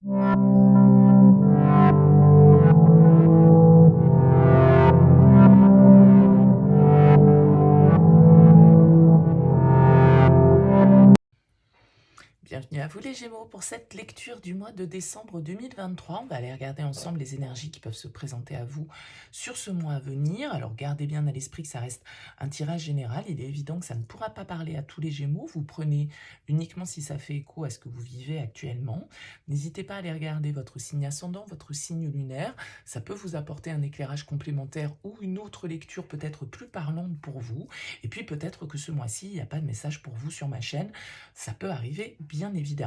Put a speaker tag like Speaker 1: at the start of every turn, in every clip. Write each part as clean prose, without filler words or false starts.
Speaker 1: Bienvenue à vous les Gémeaux pour cette lecture du mois de décembre 2023. On va aller regarder ensemble les énergies qui peuvent se présenter à vous sur ce mois à venir. Alors gardez bien à l'esprit que ça reste un tirage général. Il est évident que ça ne pourra pas parler à tous les Gémeaux. Vous prenez uniquement si ça fait écho à ce que vous vivez actuellement. N'hésitez pas à aller regarder votre signe ascendant, votre signe lunaire. Ça peut vous apporter un éclairage complémentaire ou une autre lecture peut-être plus parlante pour vous. Et puis peut-être que ce mois-ci, il n'y a pas de message pour vous sur ma chaîne. Ça peut arriver, bien évidemment.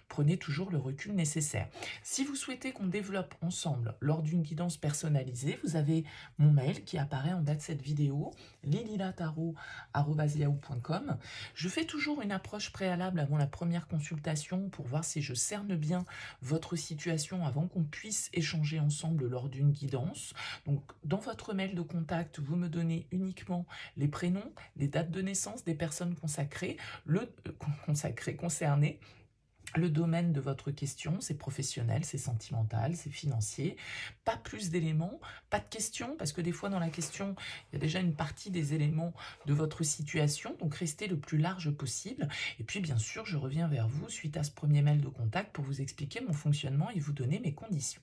Speaker 1: Prenez toujours le recul nécessaire. Si vous souhaitez qu'on développe ensemble lors d'une guidance personnalisée, vous avez mon mail qui apparaît en bas de cette vidéo, lililatarot@yahoo.com. Je fais toujours une approche préalable avant la première consultation pour voir si je cerne bien votre situation avant qu'on puisse échanger ensemble lors d'une guidance. Donc, dans votre mail de contact, vous me donnez uniquement les prénoms, les dates de naissance des personnes consacrées, concernées, le domaine de votre question, c'est professionnel, c'est sentimental, c'est financier. Pas plus d'éléments, pas de questions, parce que des fois dans la question, il y a déjà une partie des éléments de votre situation, donc restez le plus large possible. Et puis bien sûr, je reviens vers vous suite à ce premier mail de contact pour vous expliquer mon fonctionnement et vous donner mes conditions.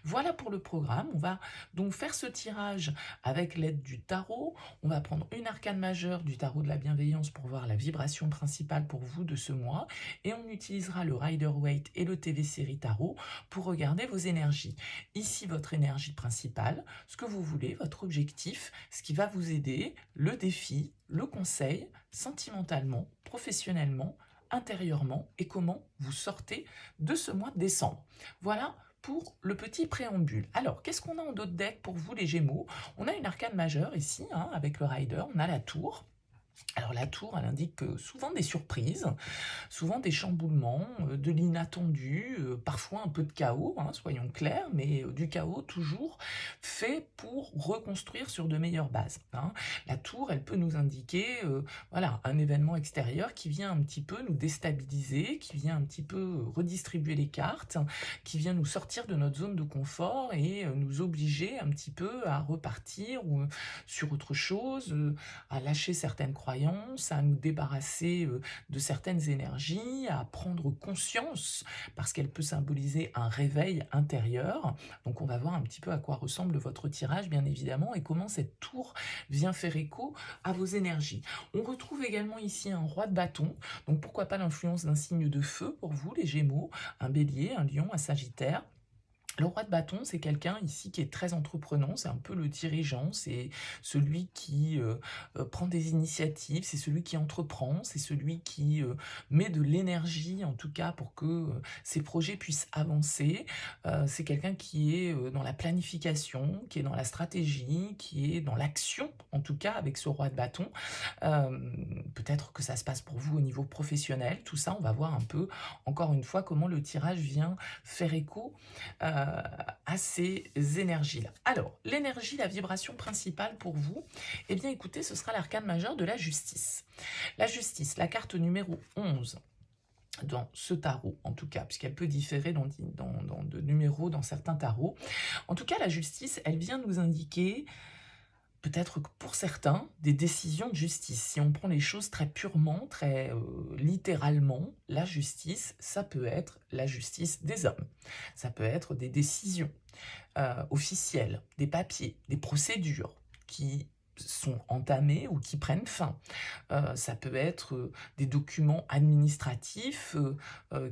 Speaker 1: Voilà pour le programme. On va donc faire ce tirage avec l'aide du tarot. On va prendre une arcane majeure du tarot de la bienveillance pour voir la vibration principale pour vous de ce mois. Et on utilisera le Rider-Waite et le TV-Série Tarot pour regarder vos énergies. Ici, votre énergie principale, ce que vous voulez, votre objectif, ce qui va vous aider, le défi, le conseil, sentimentalement, professionnellement, intérieurement, et comment vous sortez de ce mois de décembre. Voilà pour le petit préambule. Alors, qu'est-ce qu'on a en d'autres decks pour vous les Gémeaux? On a une arcane majeure ici, avec le Rider, on a la tour. Alors la tour, elle indique souvent des surprises, souvent des chamboulements, de l'inattendu, parfois un peu de chaos, soyons clairs, mais du chaos toujours fait pour reconstruire sur de meilleures bases. La tour, elle peut nous indiquer voilà, un événement extérieur qui vient un petit peu nous déstabiliser, qui vient un petit peu redistribuer les cartes, qui vient nous sortir de notre zone de confort et nous obliger un petit peu à repartir ou, sur autre chose, à lâcher certaines croyances, à nous débarrasser de certaines énergies, à prendre conscience, parce qu'elle peut symboliser un réveil intérieur. Donc on va voir un petit peu à quoi ressemble votre tirage, bien évidemment, et comment cette tour vient faire écho à vos énergies. On retrouve également ici un roi de bâton, donc pourquoi pas l'influence d'un signe de feu pour vous, les Gémeaux, un bélier, un lion, un sagittaire. Le roi de bâton, c'est quelqu'un ici qui est très entreprenant, c'est un peu le dirigeant, c'est celui qui prend des initiatives, c'est celui qui entreprend, c'est celui qui met de l'énergie en tout cas pour que ses projets puissent avancer. C'est quelqu'un qui est dans la planification, qui est dans la stratégie, qui est dans l'action en tout cas avec ce roi de bâton. Peut-être que ça se passe pour vous au niveau professionnel, tout ça on va voir un peu encore une fois comment le tirage vient faire écho à ces énergies-là. Alors, l'énergie, la vibration principale pour vous, eh bien écoutez, ce sera l'arcane majeur de la justice. La justice, la carte numéro 11 dans ce tarot, en tout cas, puisqu'elle peut différer de numéros dans certains tarots. En tout cas, la justice, elle vient nous indiquer peut-être que pour certains, des décisions de justice. Si on prend les choses très purement, très littéralement, la justice, ça peut être la justice des hommes. Ça peut être des décisions officielles, des papiers, des procédures qui sont entamées ou qui prennent fin. Ça peut être des documents administratifs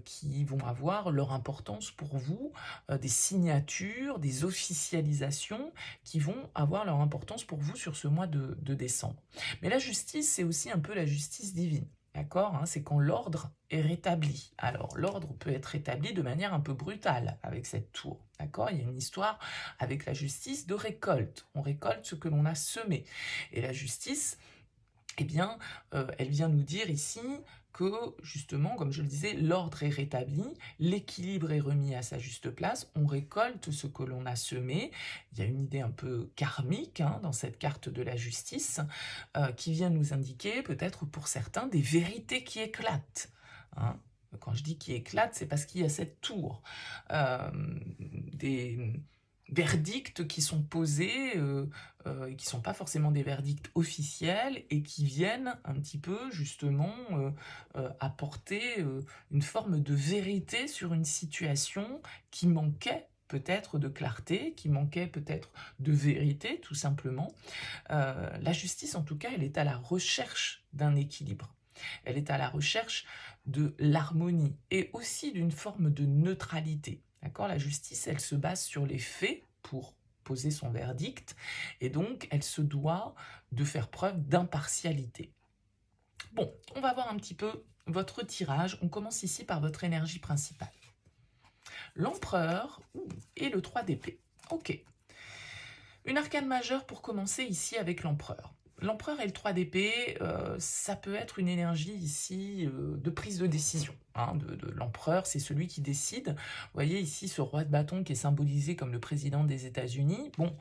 Speaker 1: qui vont avoir leur importance pour vous, des signatures, des officialisations qui vont avoir leur importance pour vous sur ce mois de décembre. Mais la justice, c'est aussi un peu la justice divine. D'accord, c'est quand l'ordre est rétabli. Alors, l'ordre peut être rétabli de manière un peu brutale avec cette tour. D'accord, il y a une histoire avec la justice de récolte. On récolte ce que l'on a semé. Et la justice, eh bien, elle vient nous dire ici que, justement, comme je le disais, l'ordre est rétabli, l'équilibre est remis à sa juste place, on récolte ce que l'on a semé. Il y a une idée un peu karmique dans cette carte de la justice, qui vient nous indiquer, peut-être pour certains, des vérités qui éclatent. Quand je dis qui éclate, c'est parce qu'il y a cette tour. Des verdicts qui sont posés, et qui ne sont pas forcément des verdicts officiels, et qui viennent un petit peu, justement, apporter une forme de vérité sur une situation qui manquait peut-être de clarté, qui manquait peut-être de vérité, tout simplement. La justice, en tout cas, elle est à la recherche d'un équilibre. Elle est à la recherche de l'harmonie et aussi d'une forme de neutralité. D'accord ? La justice, elle se base sur les faits pour poser son verdict, et donc elle se doit de faire preuve d'impartialité. Bon, on va voir un petit peu votre tirage. On commence ici par votre énergie principale. L'empereur et le 3 d'épée. Ok. Une arcane majeure pour commencer ici avec l'empereur. L'empereur et le 3 d'épée, ça peut être une énergie ici de prise de décision. Hein, de l'empereur, c'est celui qui décide. Vous voyez ici ce roi de bâton qui est symbolisé comme le président des États-Unis. Bon,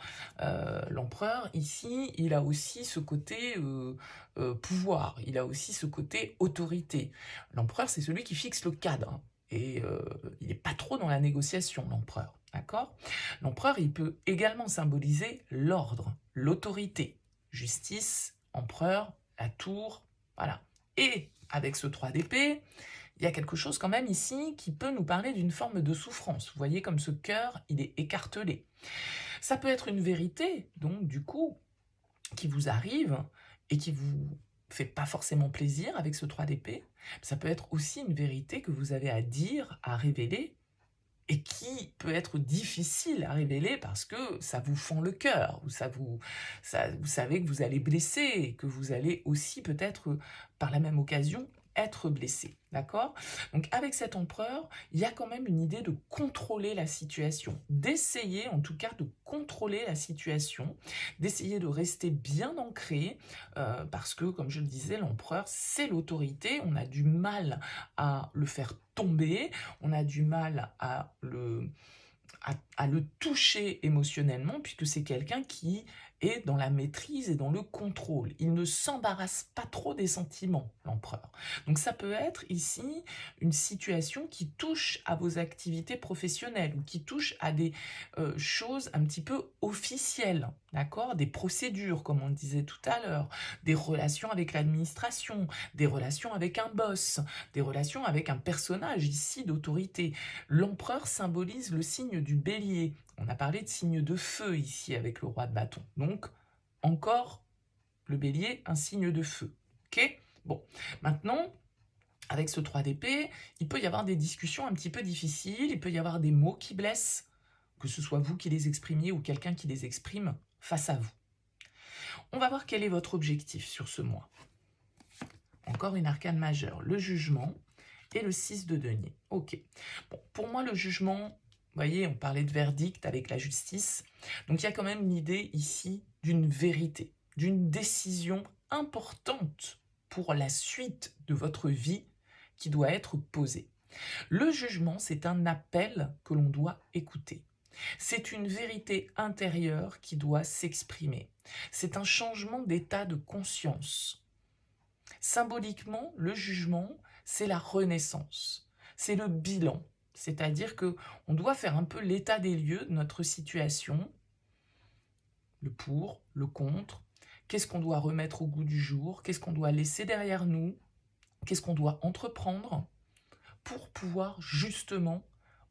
Speaker 1: l'empereur ici, il a aussi ce côté pouvoir, il a aussi ce côté autorité. L'empereur, c'est celui qui fixe le cadre. Hein, et il n'est pas trop dans la négociation, l'empereur. D'accord ? L'empereur, il peut également symboliser l'ordre, l'autorité. Justice, empereur, la tour, voilà. Et avec ce 3 d'épée, il y a quelque chose quand même ici qui peut nous parler d'une forme de souffrance. Vous voyez comme ce cœur, il est écartelé. Ça peut être une vérité, donc du coup, qui vous arrive et qui vous fait pas forcément plaisir avec ce 3 d'épée. Ça peut être aussi une vérité que vous avez à dire, à révéler, et qui peut être difficile à révéler parce que ça vous fend le cœur, ou vous savez que vous allez blesser, et que vous allez aussi peut-être, par la même occasion, être blessé, d'accord ? Donc avec cet empereur, il y a quand même une idée de contrôler la situation, d'essayer en tout cas de contrôler la situation, d'essayer de rester bien ancré, parce que, comme je le disais, l'empereur, c'est l'autorité, on a du mal à le faire tomber, on a du mal à le toucher émotionnellement, puisque c'est quelqu'un qui est dans la maîtrise et dans le contrôle. Il ne s'embarrasse pas trop des sentiments, l'empereur. Donc ça peut être ici une situation qui touche à vos activités professionnelles, ou qui touche à des choses un petit peu officielles, d'accord ? Des procédures, comme on disait tout à l'heure, des relations avec l'administration, des relations avec un boss, des relations avec un personnage ici d'autorité. L'empereur symbolise le signe du bélier. On a parlé de signe de feu ici avec le roi de bâton. Donc, encore le bélier, un signe de feu. Ok ? Bon, maintenant, avec ce 3 d'épée, il peut y avoir des discussions un petit peu difficiles, il peut y avoir des mots qui blessent, que ce soit vous qui les exprimiez ou quelqu'un qui les exprime face à vous. On va voir quel est votre objectif sur ce mois. Encore une arcane majeure, le jugement et le 6 de denier. Ok. Bon, pour moi, le jugement, vous voyez, on parlait de verdict avec la justice. Donc, il y a quand même l'idée ici d'une vérité, d'une décision importante pour la suite de votre vie qui doit être posée. Le jugement, c'est un appel que l'on doit écouter. C'est une vérité intérieure qui doit s'exprimer. C'est un changement d'état de conscience. Symboliquement, le jugement, c'est la renaissance, c'est le bilan. C'est-à-dire que on doit faire un peu l'état des lieux de notre situation, le pour, le contre, qu'est-ce qu'on doit remettre au goût du jour, qu'est-ce qu'on doit laisser derrière nous, qu'est-ce qu'on doit entreprendre pour pouvoir justement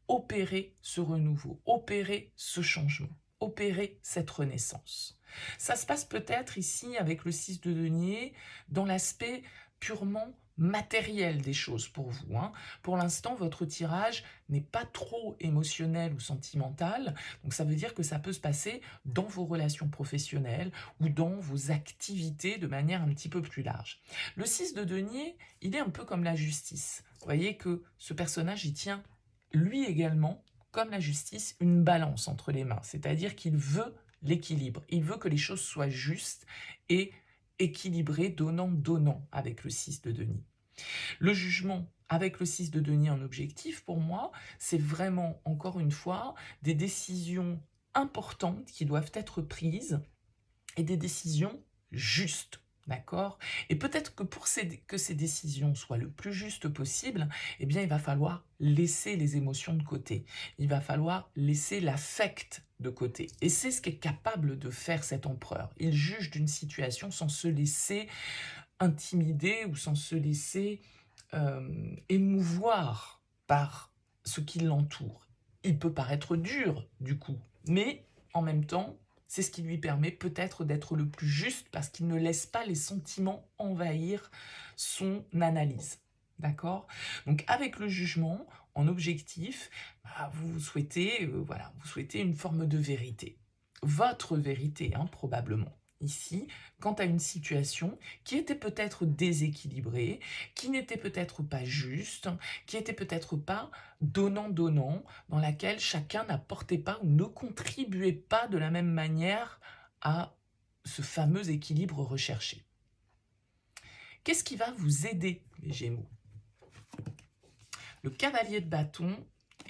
Speaker 1: opérer ce renouveau, opérer ce changement, opérer cette renaissance. Ça se passe peut-être ici avec le 6 de denier dans l'aspect purement matériel des choses pour vous. Hein. Pour l'instant, votre tirage n'est pas trop émotionnel ou sentimental, donc ça veut dire que ça peut se passer dans vos relations professionnelles ou dans vos activités de manière un petit peu plus large. Le 6 de denier, il est un peu comme la justice. Vous voyez que ce personnage, il tient lui également, comme la justice, une balance entre les mains, c'est-à-dire qu'il veut l'équilibre, il veut que les choses soient justes et équilibrées, donnant-donnant avec le 6 de denier. Le jugement avec le 6 de denier en objectif, pour moi, c'est vraiment, encore une fois, des décisions importantes qui doivent être prises et des décisions justes. D'accord? Et peut-être que pour que ces décisions soient le plus justes possible, eh bien, il va falloir laisser les émotions de côté. Il va falloir laisser l'affect de côté. Et c'est ce qu'est capable de faire cet empereur. Il juge d'une situation sans se laisser intimider ou sans se laisser émouvoir par ce qui l'entoure. Il peut paraître dur, du coup, mais en même temps, c'est ce qui lui permet peut-être d'être le plus juste parce qu'il ne laisse pas les sentiments envahir son analyse. D'accord? Donc avec le jugement, en objectif, vous souhaitez, voilà, vous souhaitez une forme de vérité. Votre vérité, hein, probablement. Ici, quant à une situation qui était peut-être déséquilibrée, qui n'était peut-être pas juste, qui était peut-être pas donnant-donnant, dans laquelle chacun n'apportait pas ou ne contribuait pas de la même manière à ce fameux équilibre recherché. Qu'est-ce qui va vous aider, les Gémeaux? Le cavalier de bâton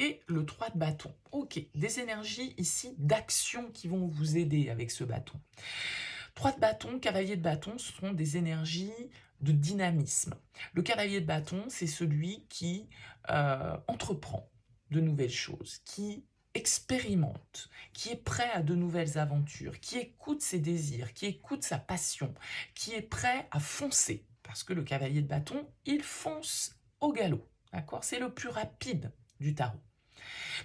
Speaker 1: et le 3 de bâton. Ok, des énergies ici d'action qui vont vous aider avec ce bâton. 3 de bâton, cavalier de bâton, ce sont des énergies de dynamisme. Le cavalier de bâton, c'est celui qui entreprend de nouvelles choses, qui expérimente, qui est prêt à de nouvelles aventures, qui écoute ses désirs, qui écoute sa passion, qui est prêt à foncer. Parce que le cavalier de bâton, il fonce au galop. D'accord? C'est le plus rapide du tarot.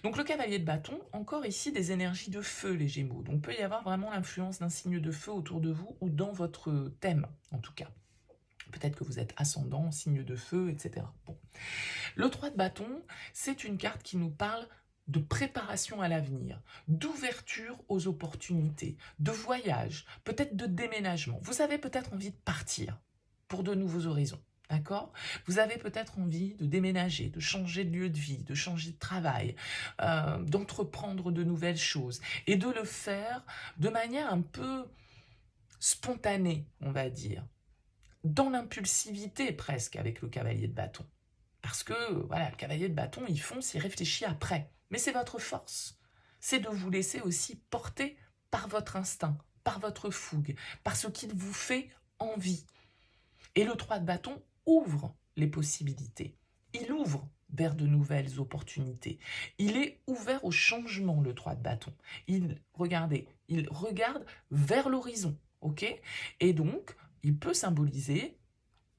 Speaker 1: Donc le cavalier de bâton, encore ici des énergies de feu, les Gémeaux. Donc peut y avoir vraiment l'influence d'un signe de feu autour de vous ou dans votre thème, en tout cas. Peut-être que vous êtes ascendant, signe de feu, etc. Bon. Le 3 de bâton, c'est une carte qui nous parle de préparation à l'avenir, d'ouverture aux opportunités, de voyage, peut-être de déménagement. Vous avez peut-être envie de partir pour de nouveaux horizons. D'accord? Vous avez peut-être envie de déménager, de changer de lieu de vie, de changer de travail, d'entreprendre de nouvelles choses et de le faire de manière un peu spontanée, on va dire, dans l'impulsivité presque avec le cavalier de bâton. Parce que, voilà, le cavalier de bâton, il fonce, il réfléchit après. Mais c'est votre force. C'est de vous laisser aussi porter par votre instinct, par votre fougue, par ce qu'il vous fait envie. Et le 3 de bâton ouvre les possibilités. Il ouvre vers de nouvelles opportunités. Il est ouvert au changement, le 3 de bâton. Regardez, il regarde vers l'horizon, ok? Et donc, il peut symboliser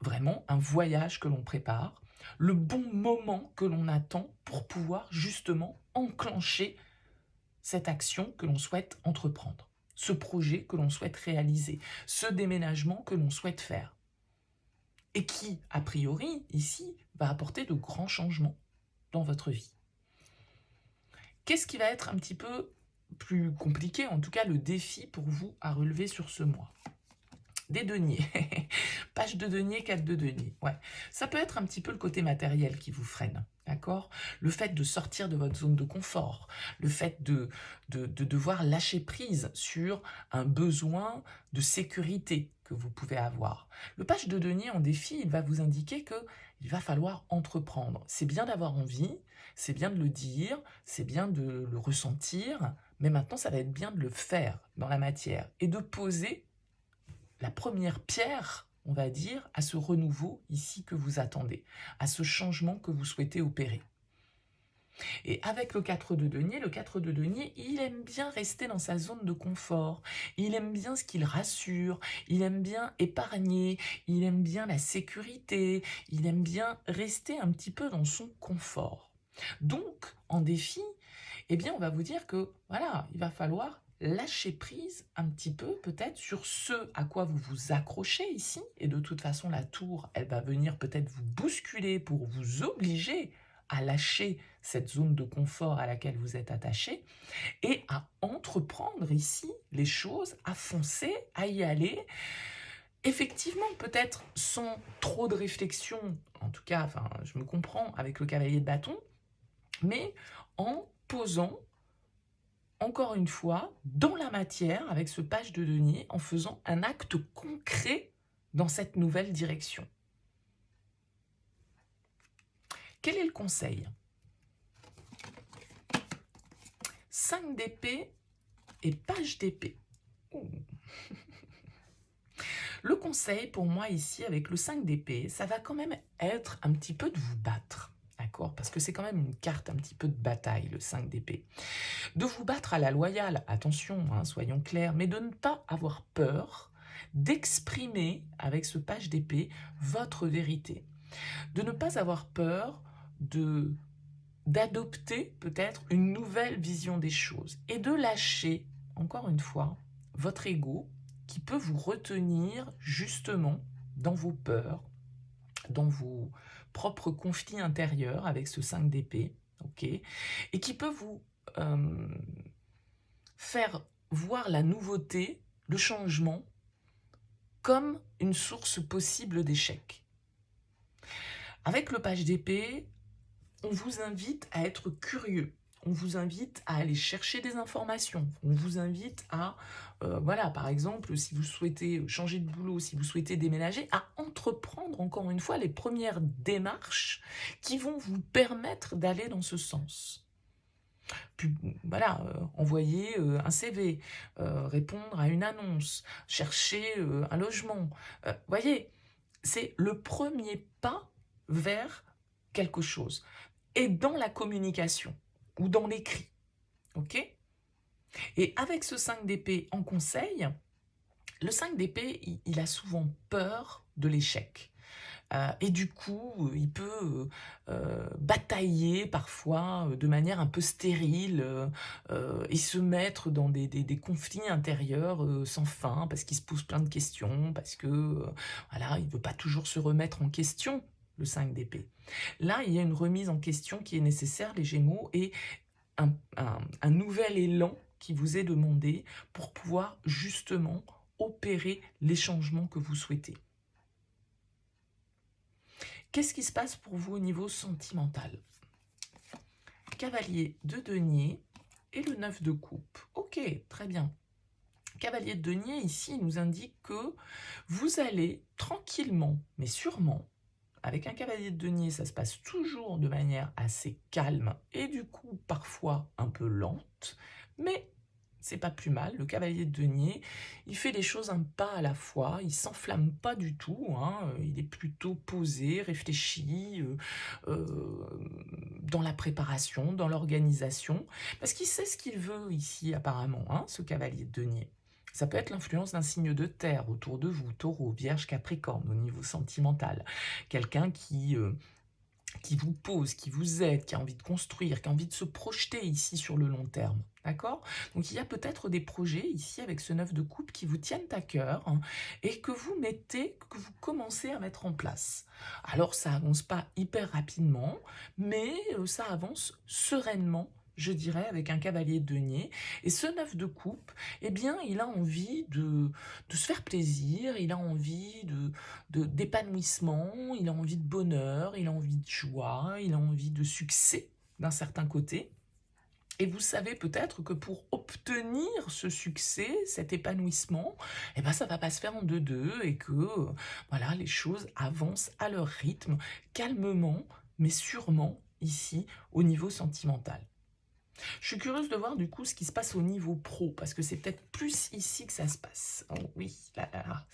Speaker 1: vraiment un voyage que l'on prépare, le bon moment que l'on attend pour pouvoir justement enclencher cette action que l'on souhaite entreprendre, ce projet que l'on souhaite réaliser, ce déménagement que l'on souhaite faire. Et qui, a priori, ici, va apporter de grands changements dans votre vie. Qu'est-ce qui va être un petit peu plus compliqué, en tout cas le défi pour vous à relever sur ce mois? Des deniers. Page de denier, 4 de denier. Ouais. Ça peut être un petit peu le côté matériel qui vous freine. D'accord? Le fait de sortir de votre zone de confort, le fait de devoir lâcher prise sur un besoin de sécurité que vous pouvez avoir. Le page de denier en défi, il va vous indiquer que il va falloir entreprendre. C'est bien d'avoir envie, c'est bien de le dire, c'est bien de le ressentir, mais maintenant ça va être bien de le faire dans la matière et de poser la première pierre, on va dire, à ce renouveau ici que vous attendez, à ce changement que vous souhaitez opérer. Et avec le 4 de denier, il aime bien rester dans sa zone de confort, il aime bien ce qu'il rassure, il aime bien épargner, il aime bien la sécurité, il aime bien rester un petit peu dans son confort. Donc, en défi, eh bien, on va vous dire que, voilà, il va falloir lâcher prise un petit peu peut-être sur ce à quoi vous vous accrochez ici. Et de toute façon, la tour, elle va venir peut-être vous bousculer pour vous obliger à lâcher cette zone de confort à laquelle vous êtes attaché et à entreprendre ici les choses, à foncer, à y aller. Effectivement, peut-être sans trop de réflexion, en tout cas, enfin, je me comprends avec le cavalier de bâton, mais en posant encore une fois, dans la matière, avec ce page de denier, en faisant un acte concret dans cette nouvelle direction. Quel est le conseil? 5 d'épée et page d'épée. Le conseil pour moi ici avec le 5 d'épée, ça va quand même être un petit peu de vous battre. D'accord? Parce que c'est quand même une carte un petit peu de bataille, le 5 d'épée. De vous battre à la loyale, attention, hein, soyons clairs, mais de ne pas avoir peur d'exprimer, avec ce page d'épée, votre vérité. De ne pas avoir peur d'adopter peut-être une nouvelle vision des choses et de lâcher, encore une fois, votre ego qui peut vous retenir justement dans vos peurs, dans vos propres conflits intérieurs avec ce 5 d'épée, ok, et qui peut vous faire voir la nouveauté, le changement, comme une source possible d'échec. Avec le page d'épée, on vous invite à être curieux. On vous invite à aller chercher des informations. On vous invite à, voilà, par exemple, si vous souhaitez changer de boulot, si vous souhaitez déménager, à entreprendre encore une fois les premières démarches qui vont vous permettre d'aller dans ce sens. Puis, voilà, envoyer un CV, répondre à une annonce, chercher un logement. Voyez, c'est le premier pas vers quelque chose. Et dans la communication ou dans l'écrit, ok? Et avec ce 5 d'épée en conseil, le 5 d'épée, il a souvent peur de l'échec. Et du coup, il peut batailler parfois de manière un peu stérile et se mettre dans des conflits intérieurs sans fin parce qu'il se pose plein de questions, parce que voilà, il ne veut pas toujours se remettre en question, le 5 d'épée. Là, il y a une remise en question qui est nécessaire, les Gémeaux, et un nouvel élan qui vous est demandé pour pouvoir justement opérer les changements que vous souhaitez. Qu'est-ce qui se passe pour vous au niveau sentimental? Cavalier de denier et le 9 de coupe. Ok, très bien. Cavalier de denier, ici, nous indique que vous allez tranquillement, mais sûrement, avec un cavalier de denier, ça se passe toujours de manière assez calme et du coup, parfois un peu lente, mais c'est pas plus mal. Le cavalier de denier, il fait les choses un pas à la fois, il s'enflamme pas du tout, hein, il est plutôt posé, réfléchi, dans la préparation, dans l'organisation, parce qu'il sait ce qu'il veut ici apparemment, hein, ce cavalier de denier. Ça peut être l'influence d'un signe de terre autour de vous, Taureau, Vierge, Capricorne, au niveau sentimental. Quelqu'un qui vous pose, qui vous aide, qui a envie de construire, qui a envie de se projeter ici sur le long terme. D'accord? Donc il y a peut-être des projets ici avec ce 9 de coupe qui vous tiennent à cœur hein, et que vous commencez à mettre en place. Alors ça avance pas hyper rapidement, mais ça avance sereinement, je dirais, avec un cavalier de denier. Et ce 9 de coupe, eh bien, il a envie de se faire plaisir, il a envie d'épanouissement, il a envie de bonheur, il a envie de joie, il a envie de succès d'un certain côté. Et vous savez peut-être que pour obtenir ce succès, cet épanouissement, eh ben ça va pas se faire en deux-deux et que voilà, les choses avancent à leur rythme, calmement, mais sûrement ici au niveau sentimental. Je suis curieuse de voir du coup ce qui se passe au niveau pro, parce que c'est peut-être plus ici que ça se passe. Oh, oui, là.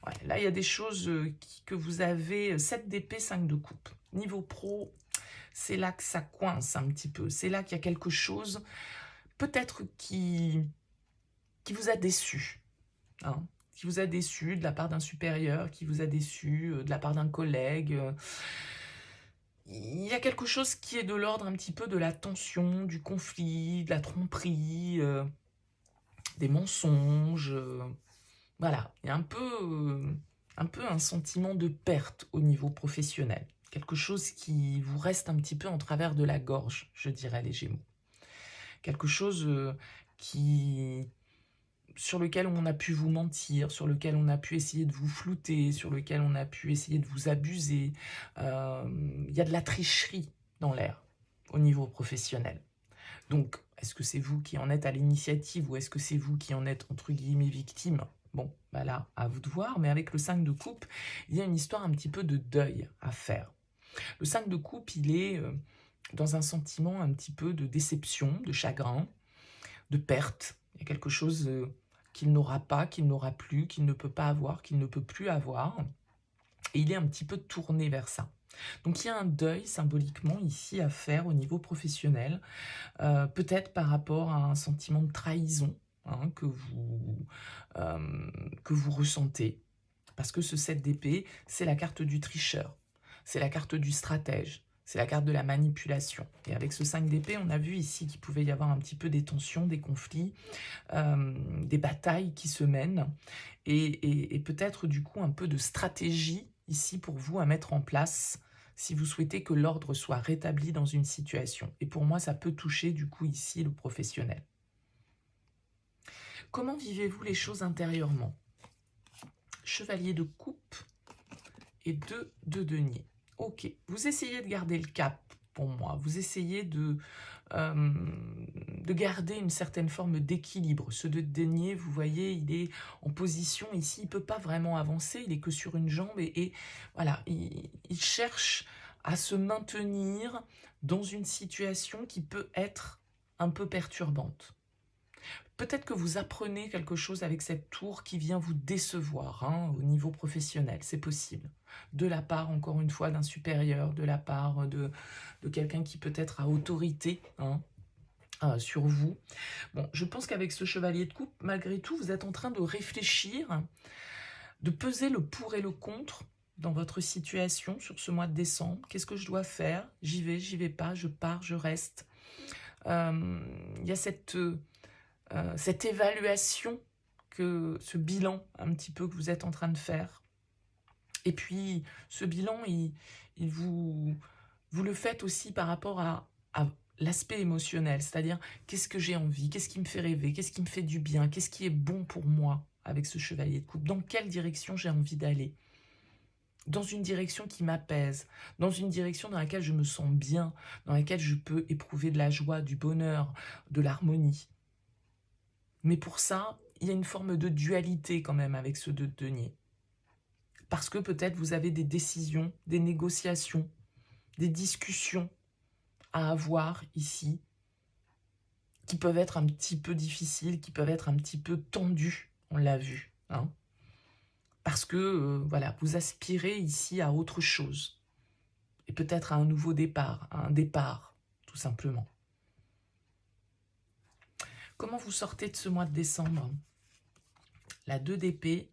Speaker 1: Ouais, là il y a des choses que vous avez, 7 d'épée, 5 de coupe. Niveau pro, c'est là que ça coince un petit peu. C'est là qu'il y a quelque chose, peut-être qui vous a déçu. Hein, qui vous a déçu de la part d'un supérieur, qui vous a déçu de la part d'un collègue. Il y a quelque chose qui est de l'ordre un petit peu de la tension, du conflit, de la tromperie, des mensonges. Voilà, il y a un peu un sentiment de perte au niveau professionnel. Quelque chose qui vous reste un petit peu en travers de la gorge, je dirais, les Gémeaux. Quelque chose sur lequel on a pu vous mentir, sur lequel on a pu essayer de vous flouter, sur lequel on a pu essayer de vous abuser. Il y a de la tricherie dans l'air au niveau professionnel. Donc, est-ce que c'est vous qui en êtes à l'initiative ou est-ce que c'est vous qui en êtes, entre guillemets, victime? Bon, bah là, à vous de voir, mais avec le 5 de coupe, il y a une histoire un petit peu de deuil à faire. Le 5 de coupe, il est dans un sentiment un petit peu de déception, de chagrin, de perte. Il y a quelque chose qu'il n'aura pas, qu'il n'aura plus, qu'il ne peut pas avoir, qu'il ne peut plus avoir. Et il est un petit peu tourné vers ça. Donc il y a un deuil symboliquement ici à faire au niveau professionnel, peut-être par rapport à un sentiment de trahison hein, que vous ressentez. Parce que ce 7 d'épée, c'est la carte du tricheur, c'est la carte du stratège, c'est la carte de la manipulation. Et avec ce 5 d'épée, on a vu ici qu'il pouvait y avoir un petit peu des tensions, des conflits, des batailles qui se mènent, et peut-être du coup un peu de stratégie ici pour vous à mettre en place si vous souhaitez que l'ordre soit rétabli dans une situation. Et pour moi, ça peut toucher du coup ici le professionnel. Comment vivez-vous les choses intérieurement? Chevalier de coupe et 2 de denier. Ok, vous essayez de garder le cap pour moi, vous essayez de garder une certaine forme d'équilibre. Ce 2 de denier, vous voyez, il est en position ici, il ne peut pas vraiment avancer, il est que sur une jambe et voilà, il cherche à se maintenir dans une situation qui peut être un peu perturbante. Peut-être que vous apprenez quelque chose avec cette tour qui vient vous décevoir hein, au niveau professionnel, c'est possible. De la part, encore une fois, d'un supérieur, de la part de quelqu'un qui peut-être a autorité hein, sur vous. Bon, je pense qu'avec ce chevalier de coupe, malgré tout, vous êtes en train de réfléchir, de peser le pour et le contre dans votre situation sur ce mois de décembre. Qu'est-ce que je dois faire? J'y vais pas, je pars, je reste. Il y a cette évaluation, ce bilan un petit peu que vous êtes en train de faire. Et puis, ce bilan, vous le faites aussi par rapport à l'aspect émotionnel, c'est-à-dire qu'est-ce que j'ai envie, qu'est-ce qui me fait rêver, qu'est-ce qui me fait du bien, qu'est-ce qui est bon pour moi avec ce chevalier de coupe, dans quelle direction j'ai envie d'aller, dans une direction qui m'apaise, dans une direction dans laquelle je me sens bien, dans laquelle je peux éprouver de la joie, du bonheur, de l'harmonie. Mais pour ça, il y a une forme de dualité quand même avec ce 2 de denier. Parce que peut-être vous avez des décisions, des négociations, des discussions à avoir ici, qui peuvent être un petit peu difficiles, qui peuvent être un petit peu tendues, on l'a vu. Hein, parce que, voilà, vous aspirez ici à autre chose. Et peut-être à un nouveau départ, à un départ, tout simplement. Comment vous sortez de ce mois de décembre? La 2 d'épée,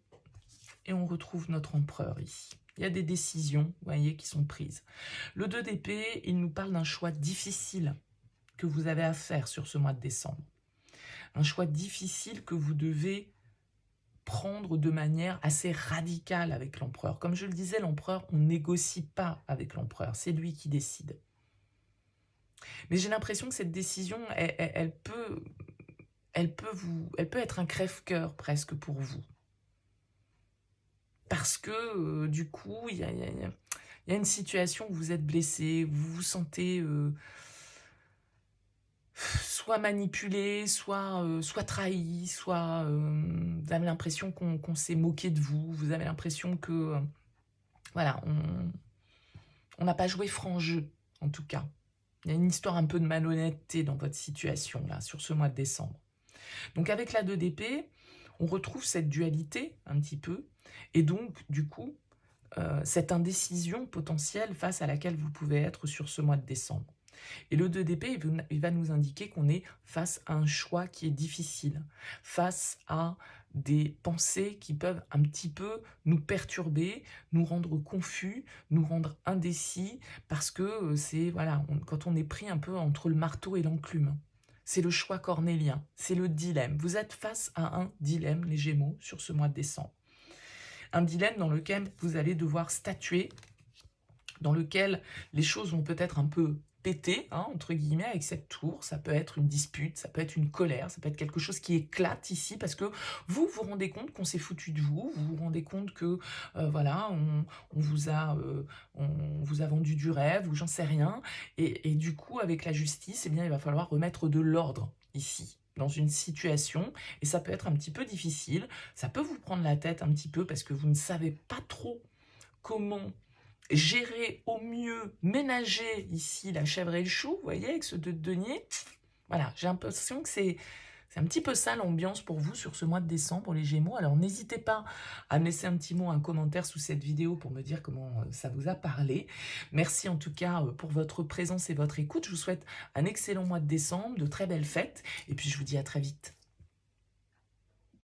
Speaker 1: et on retrouve notre empereur ici. Il y a des décisions, vous voyez, qui sont prises. Le 2 d'épée, il nous parle d'un choix difficile que vous avez à faire sur ce mois de décembre. Un choix difficile que vous devez prendre de manière assez radicale avec l'empereur. Comme je le disais, l'empereur, on ne négocie pas avec l'empereur, c'est lui qui décide. Mais j'ai l'impression que cette décision, elle peut être un crève-cœur presque pour vous. Parce que du coup, il y a une situation où vous êtes blessé, vous vous sentez soit manipulé, soit trahi, soit vous avez l'impression qu'on s'est moqué de vous, vous avez l'impression que, voilà, on n'a pas joué franc jeu, en tout cas. Il y a une histoire un peu de malhonnêteté dans votre situation, là, sur ce mois de décembre. Donc avec la 2 d'épée, on retrouve cette dualité, un petit peu, et donc, du coup, cette indécision potentielle face à laquelle vous pouvez être sur ce mois de décembre. Et le 2 d'épée, il va nous indiquer qu'on est face à un choix qui est difficile, face à des pensées qui peuvent un petit peu nous perturber, nous rendre confus, nous rendre indécis, parce que c'est, voilà, quand on est pris un peu entre le marteau et l'enclume. C'est le choix cornélien, c'est le dilemme. Vous êtes face à un dilemme, les Gémeaux, sur ce mois de décembre. Un dilemme dans lequel vous allez devoir statuer, dans lequel les choses vont peut-être un peu péter, hein, entre guillemets, avec cette tour. Ça peut être une dispute, ça peut être une colère, ça peut être quelque chose qui éclate ici, parce que vous vous rendez compte qu'on s'est foutu de vous, vous vous rendez compte que, voilà, on vous a vendu du rêve, ou j'en sais rien, et du coup, avec la justice, eh bien, il va falloir remettre de l'ordre ici, dans une situation, et ça peut être un petit peu difficile, ça peut vous prendre la tête un petit peu, parce que vous ne savez pas trop comment gérer au mieux, ménager ici la chèvre et le chou, vous voyez, avec ce 2 de denier. Voilà, j'ai l'impression que C'est un petit peu ça l'ambiance pour vous sur ce mois de décembre, les Gémeaux. Alors n'hésitez pas à me laisser un petit mot, un commentaire sous cette vidéo pour me dire comment ça vous a parlé. Merci en tout cas pour votre présence et votre écoute. Je vous souhaite un excellent mois de décembre, de très belles fêtes, et puis je vous dis à très vite.